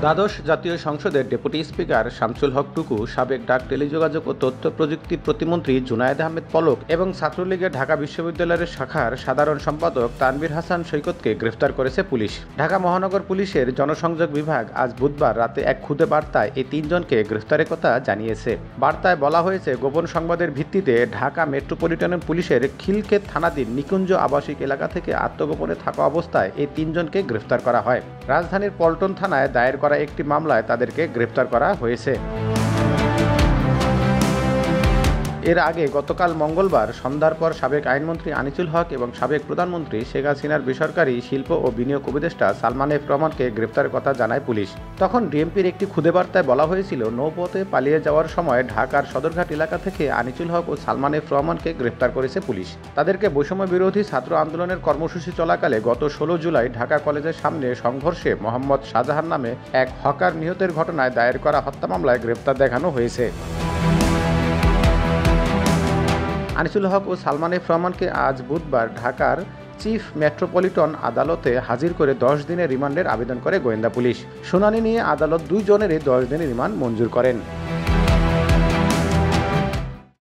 দ্বাদশ জাতীয় সংসদের ডেপুটি স্পিকার শামসুল হক টুকু, সাবেক ডাক, টেলিযোগাযোগ ও তথ্য প্রযুক্তি প্রতিমন্ত্রী জুনায়েদ আহমেদ পলক এবং ছাত্রলীগের ঢাকা বিশ্ববিদ্যালয়ের শাখার সাধারণ সম্পাদক তানভীর হাসান সৈকতকে গ্রেফতার করেছে পুলিশ। ঢাকা মহানগর পুলিশের জনসংযোগ বিভাগ আজ বুধবার রাতে এক খুদে বার্তায় এই তিনজনকে গ্রেফতারের কথা জানিয়েছে। বার্তায় বলা হয়েছে, গোপন সংবাদের ভিত্তিতে ঢাকা মেট্রোপলিটন পুলিশের খিলক্ষেত থানাধীন নিকুঞ্জ আবাসিক এলাকা থেকে আত্মগোপনে থাকা অবস্থায় এই তিনজনকে গ্রেফতার করা হয়। রাজধানীর পল্টন থানায় দায়ের করা একটি মামলায় তাদেরকে গ্রেফতার করা হয়েছে। এর আগে গতকাল মঙ্গলবার সন্ধ্যার পর সাবেক আইনমন্ত্রী আনিসুল হক এবং সাবেক প্রধানমন্ত্রী শেখ হাসিনার বেসরকারি শিল্প ও বিনিয়োগ উপদেষ্টা সালমান এফ রহমানকে গ্রেফতারের কথা জানায় পুলিশ। তখন ডিএমপির একটি খুদে বার্তায় বলা হয়েছিল, নৌপথে পালিয়ে যাওয়ার সময় ঢাকার সদরঘাট এলাকা থেকে আনিসুল হক ও সালমান এফ রহমানকে গ্রেফতার করেছে পুলিশ। তাদেরকে বৈষম্য বিরোধী ছাত্র আন্দোলনের কর্মসূচি চলাকালে গত 16 জুলাই ঢাকা কলেজের সামনে সংঘর্ষে মোহাম্মদ শাহজাহান নামে এক হকার নিহতের ঘটনায় দায়ের করা হত্যা মামলায় গ্রেফতার দেখানো হয়েছে। আনিসুল হক ও সালমান এফ রহমানকে আজ বুধবার ঢাকার চিফ মেট্রোপলিটন আদালতে হাজির করে 10 দিনের রিমান্ডের আবেদন করে গোয়েন্দা পুলিশ। শুনানি নিয়ে আদালত 2 জনেরই 10 দিনের রিমান্ড মঞ্জুর করেন।